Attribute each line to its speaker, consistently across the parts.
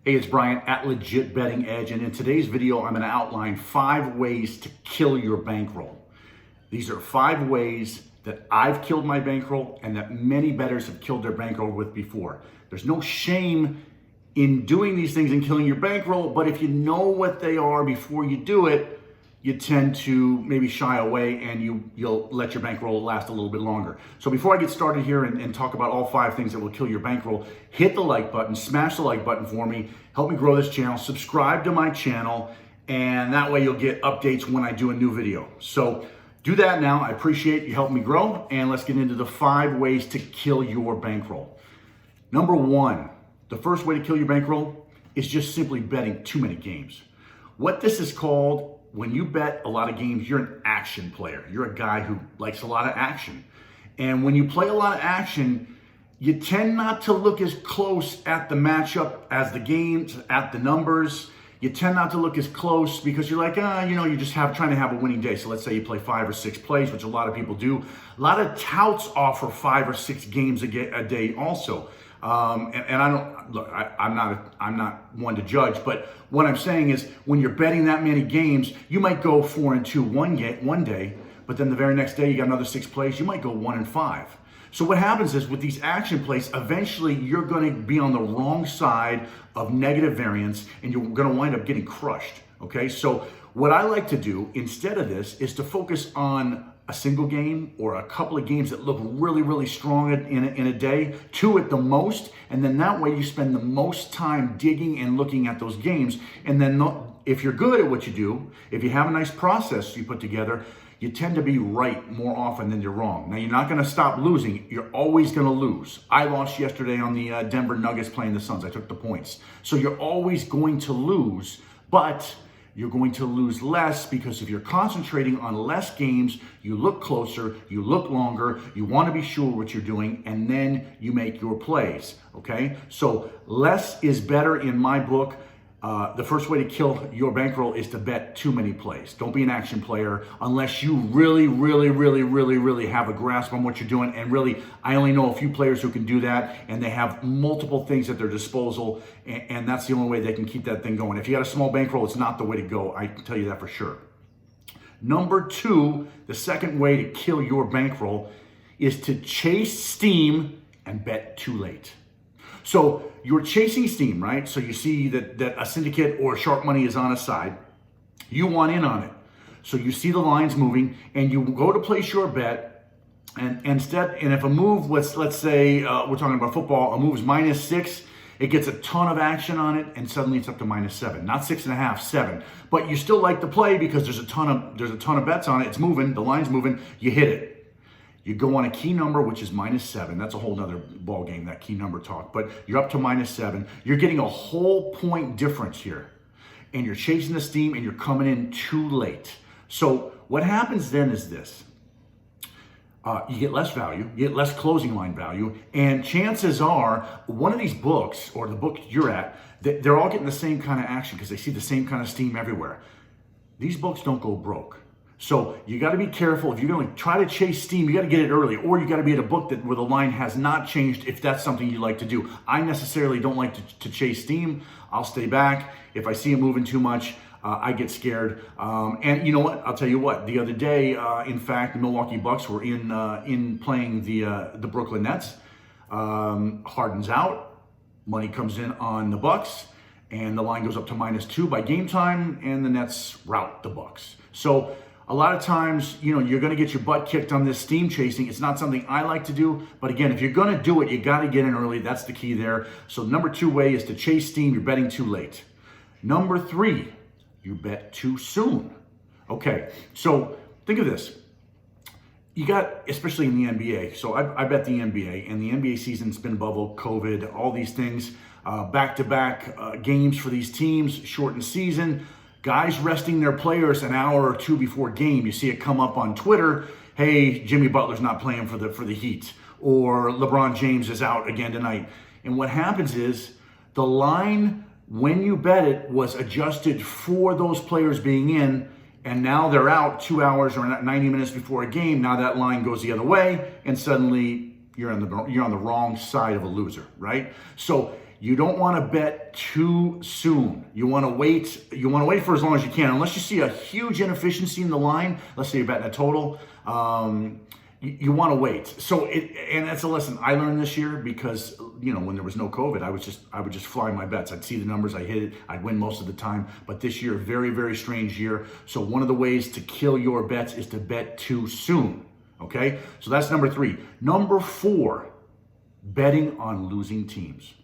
Speaker 1: Hey, it's Brian at Legit Betting Edge, and in today's video, I'm going to outline 5 ways to kill your bankroll. These are 5 ways that I've killed my bankroll and that many bettors have killed their bankroll with before. There's no shame in doing these things and killing your bankroll, but if you know what they are before you do it, you tend to maybe shy away and you'll let your bankroll last a little bit longer. So before I get started here and talk about all 5 things that will kill your bankroll, hit the like button, smash the like button for me, help me grow this channel, subscribe to my channel, and that way you'll get updates when I do a new video. So do that now. I appreciate you helping me grow, and let's get into the 5 ways to kill your bankroll. Number 1, the first way to kill your bankroll is just simply betting too many games. What this is called, when you bet a lot of games, you're an action player. You're a guy who likes a lot of action. And when you play a lot of action, you tend not to look as close at the matchup as the games, at the numbers. You tend not to look as close because you're like, you're just trying to have a winning day. So let's say you play 5 or 6 plays, which a lot of people do. A lot of touts offer 5 or 6 games a day also. And I don't look. I'm not one to judge, but what I'm saying is, when you're betting that many games, you might go 4-2 one day, but then the very next day you got another 6 plays. You might go 1-5. So what happens is, with these action plays, eventually you're going to be on the wrong side of negative variance, and you're going to wind up getting crushed. Okay, so what I like to do instead of this is to focus on a single game or a couple of games that look really, really strong in a day, 2 at the most, and then that way you spend the most time digging and looking at those games. And then if you're good at what you do, if you have a nice process you put together, you tend to be right more often than you're wrong. Now, you're not going to stop losing. You're always going to lose. I lost yesterday on the Denver Nuggets playing the Suns. I took the points. So you're always going to lose, but you're going to lose less, because if you're concentrating on less games, you look closer, you look longer, you want to be sure what you're doing, and then you make your plays, okay? So less is better in my book. The first way to kill your bankroll is to bet too many plays. Don't be an action player unless you really have a grasp on what you're doing. And really, I only know a few players who can do that, and they have multiple things at their disposal, and that's the only way they can keep that thing going. If you got a small bankroll, it's not the way to go. I can tell you that for sure. Number 2, the second way to kill your bankroll is to chase steam and bet too late. So you're chasing steam, right? So you see that a syndicate or sharp money is on a side. You want in on it. So you see the lines moving, and you go to place your bet, and if a move was, let's say, we're talking about football, a move is -6, it gets a ton of action on it, and suddenly it's up to -7, not 6.5, 7. But you still like the play because there's a ton of bets on it. It's moving, the line's moving, you hit it. You go on a key number, which is -7. That's a whole nother ball game, that key number talk. But you're up to -7. You're getting a whole point difference here. And you're chasing the steam, and you're coming in too late. So what happens then is this. You get less value, you get less closing line value, and chances are one of these books, or the book you're at, they're all getting the same kind of action because they see the same kind of steam everywhere. These books don't go broke. So you got to be careful. If you're going to try to chase steam, you got to get it early, or you got to be at a book where the line has not changed, if that's something you like to do. I necessarily don't like to chase steam. I'll stay back. If I see it moving too much, I get scared. And you know what? I'll tell you what. The other day, in fact, the Milwaukee Bucks were in playing the Brooklyn Nets. Harden's out. Money comes in on the Bucks, and the line goes up to -2 by game time, and the Nets rout the Bucks. So a lot of times, you're going to get your butt kicked on this steam chasing. It's not something I like to do. But again, if you're going to do it, you got to get in early. That's the key there. So number 2 way is to chase steam. You're betting too late. Number 3, you bet too soon. Okay, so think of this. You got, especially in the NBA. So I bet the NBA, and the NBA season's been bubble, COVID, all these things, back-to-back games for these teams, shortened season. Guys resting their players an hour or 2 before game. You see it come up on Twitter. Hey, Jimmy Butler's not playing for the Heat, or LeBron James is out again tonight. And what happens is, the line, when you bet it, was adjusted for those players being in, and now they're out 2 hours or 90 minutes before a game. Now that line goes the other way, and suddenly you're on the wrong side of a loser, right? So You don't want to bet too soon. You want to wait. You want to wait for as long as you can, unless you see a huge inefficiency in the line. Let's say you're betting a total. You want to wait. So, and that's a lesson I learned this year because when there was no COVID, I would just fly my bets. I'd see the numbers, I hit it, I'd win most of the time. But this year, very, very strange year. So one of the ways to kill your bets is to bet too soon. Okay, so that's number 3. Number 4, betting on losing teams.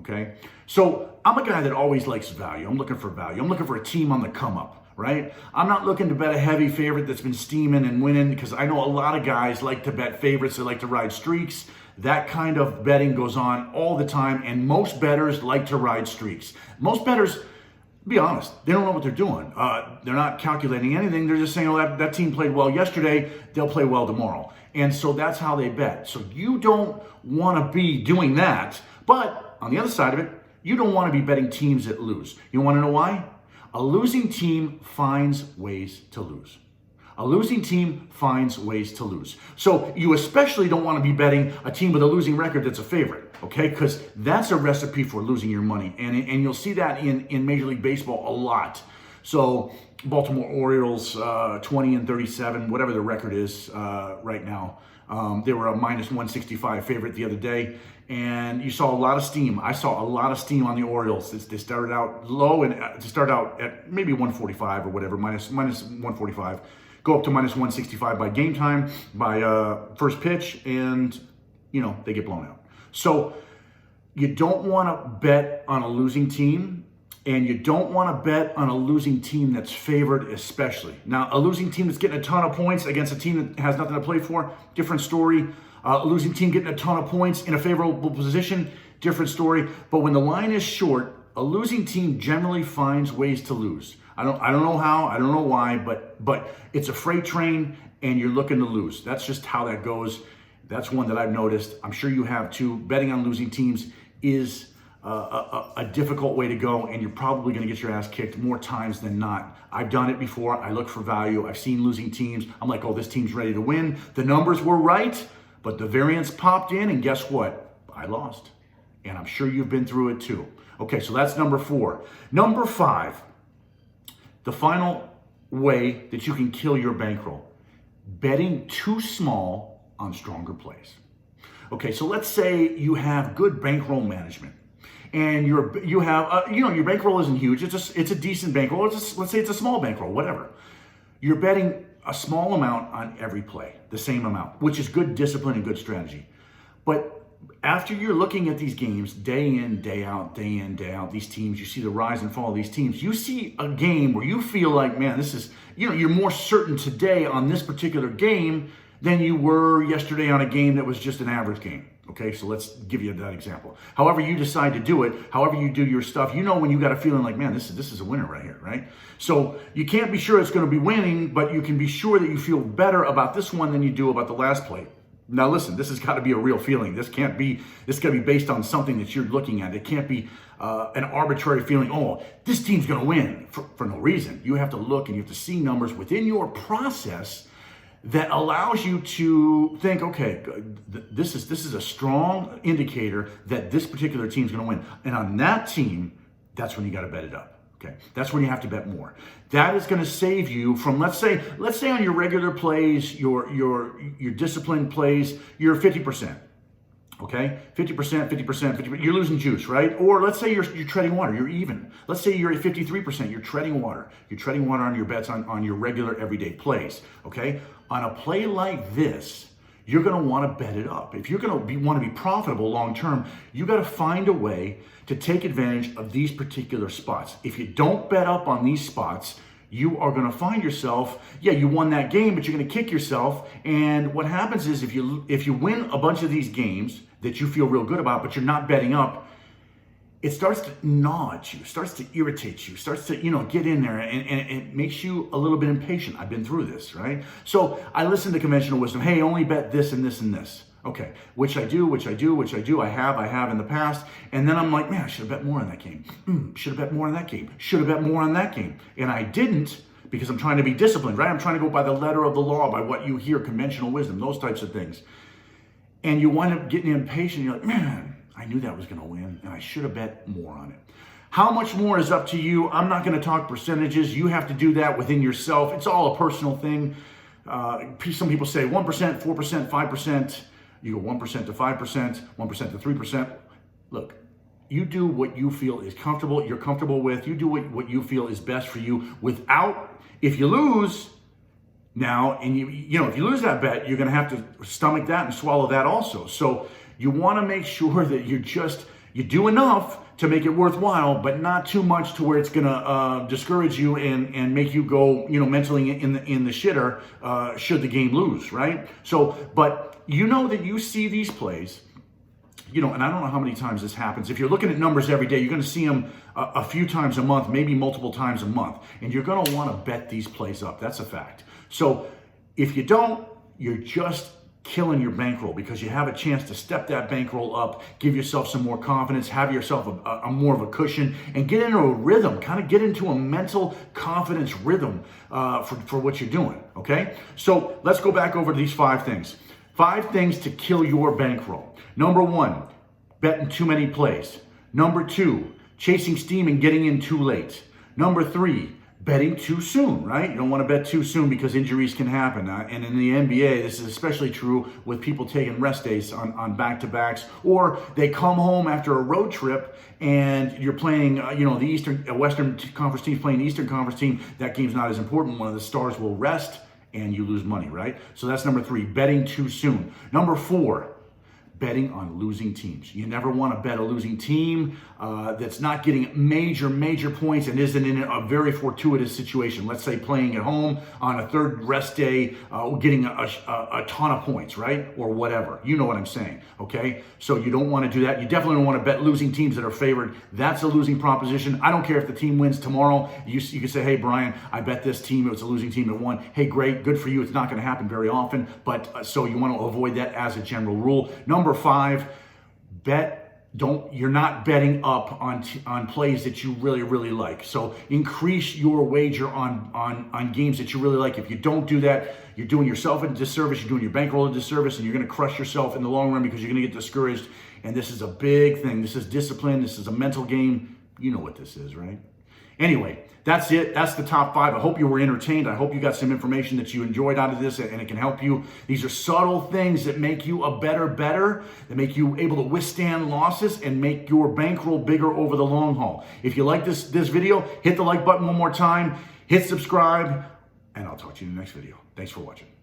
Speaker 1: Okay, so I'm a guy that always likes value. I'm looking for value. I'm looking for a team on the come up, right? I'm not looking to bet a heavy favorite that's been steaming and winning, because I know a lot of guys like to bet favorites. They like to ride streaks. That kind of betting goes on all the time, and most bettors like to ride streaks. Most bettors, be honest, they don't know what they're doing. They're not calculating anything. They're just saying, oh, that team played well yesterday, they'll play well tomorrow. And so that's how they bet. So you don't want to be doing that. But on the other side of it, you don't want to be betting teams that lose. You want to know why? A losing team finds ways to lose. A losing team finds ways to lose. So you especially don't want to be betting a team with a losing record that's a favorite, okay? Because that's a recipe for losing your money. And you'll see that in Major League Baseball a lot. So Baltimore Orioles, 20-37, whatever the record is right now. They were a minus 165 favorite the other day. And you saw a lot of steam. I saw a lot of steam on the Orioles. They started out low and to start out at maybe 145 or whatever, minus 145. Go up to minus 165 by game time, by first pitch, and they get blown out. So you don't want to bet on a losing team, and you don't want to bet on a losing team that's favored especially. Now, a losing team that's getting a ton of points against a team that has nothing to play for, different story. A losing team getting a ton of points in a favorable position, different story. But when the line is short, a losing team generally finds ways to lose. I don't know how, I don't know why, but it's a freight train and you're looking to lose. That's just how that goes. That's one that I've noticed. I'm sure you have too. Betting on losing teams is a difficult way to go, and you're probably going to get your ass kicked more times than not. I've done it before. I look for value. I've seen losing teams. I'm like, oh, this team's ready to win. The numbers were right, but the variance popped in, and guess what? I lost. And I'm sure you've been through it too. Okay, so that's number 4. Number 5, the final way that you can kill your bankroll: betting too small on stronger plays. Okay, so let's say you have good bankroll management, and your bankroll isn't huge. It's a decent bankroll. Let's say it's a small bankroll, whatever. You're betting a small amount on every play, the same amount, which is good discipline and good strategy. But after you're looking at these games day in, day out, these teams, you see the rise and fall of these teams. You see a game where you feel like, man, this is, you're more certain today on this particular game than you were yesterday on a game that was just an average game. Okay, so let's give you that example. However you decide to do it, however you do your stuff, when you got a feeling like, man, this is a winner right here, right? So you can't be sure it's going to be winning, but you can be sure that you feel better about this one than you do about the last play. Now listen, this has got to be a real feeling. This got to be based on something that you're looking at. It can't be an arbitrary feeling, oh, this team's going to win for no reason. You have to look and you have to see numbers within your process that allows you to think, okay, this is a strong indicator that this particular team's going to win. And on that team, that's when you got to bet it up. Okay, that's when you have to bet more. That is going to save you from, let's say on your regular plays, your disciplined plays, you're 50%. Okay, 50%, 50%, you're losing juice, right? Or let's say you're treading water, you're even. Let's say you're at 53%, you're treading water. You're treading water on your bets on your regular everyday plays, okay? On a play like this, you're going to want to bet it up. If you're going to want to be profitable long term, you got to find a way to take advantage of these particular spots. If you don't bet up on these spots, you are going to find yourself, you won that game, but you're going to kick yourself. And what happens is if you win a bunch of these games that you feel real good about, but you're not betting up, it starts to gnaw at you, starts to irritate you, starts to, get in there, and it makes you a little bit impatient. I've been through this, right? So I listen to conventional wisdom. Hey, only bet this and this and this. Okay, which I do. I have in the past. And then I'm like, man, I should have bet more on that game. Should have bet more on that game. Should have bet more on that game. And I didn't, because I'm trying to be disciplined, right? I'm trying to go by the letter of the law, by what you hear, conventional wisdom, those types of things. And you wind up getting impatient. You're like, man, I knew that was going to win, and I should have bet more on it. How much more is up to you. I'm not going to talk percentages. You have to do that within yourself. It's all a personal thing. Some people say 1%, 4%, 5%. You go 1% to 5%, 1% to 3%. Look, you do what you feel is comfortable, you're comfortable with. You do what you feel is best for you without, if you lose now, and you know, if you lose that bet, you're going to have to stomach that and swallow that also. So you want to make sure that you do enough to make it worthwhile, but not too much to where it's going to discourage you and make you go, you know, mentally in the shitter should the game lose, right? So, but you know that you see these plays, you know, and I don't know how many times this happens. If you're looking at numbers every day, you're going to see them a few times a month, maybe multiple times a month, and you're going to want to bet these plays up. That's a fact. So if you don't, you're just killing your bankroll, because you have a chance to step that bankroll up, give yourself some more confidence, have yourself a more of a cushion, and get into a rhythm, kind of get into a mental confidence rhythm for what you're doing, okay? So let's go back over these 5 things. 5 things to kill your bankroll. Number 1, betting too many plays. Number 2, chasing steam and getting in too late. Number 3, betting too soon, right? You don't want to bet too soon because injuries can happen. And in the NBA, this is especially true with people taking rest days on back-to-backs, or they come home after a road trip and you're playing, you know, the Western Conference team's playing the Eastern Conference team. That game's not as important. One of the stars will rest and you lose money, right? So that's number 3, betting too soon. Number 4, betting on losing teams. You never want to bet a losing team that's not getting major points and isn't in a very fortuitous situation. Let's say playing at home on a 3rd rest day, getting a ton of points, right? Or whatever. You know what I'm saying, okay? So you don't want to do that. You definitely don't want to bet losing teams that are favored. That's a losing proposition. I don't care if the team wins tomorrow. You can say, hey, Brian, I bet this team, it was a losing team that won. Hey, great, good for you. It's not going to happen very often, but so you want to avoid that as a general rule. Number 5, you're not betting up on plays that you really like. So increase your wager on games that you really like. If you don't do that, you're doing yourself a disservice, you're doing your bankroll a disservice, and you're going to crush yourself in the long run because you're going to get discouraged. And this is a big thing. This is discipline. This is a mental game. You know what this is, right? Anyway, that's it. That's the top 5. I hope you were entertained. I hope you got some information that you enjoyed out of this and it can help you. These are subtle things that make you a better bettor, that make you able to withstand losses and make your bankroll bigger over the long haul. If you like this video, hit the like button one more time, hit subscribe, and I'll talk to you in the next video. Thanks for watching.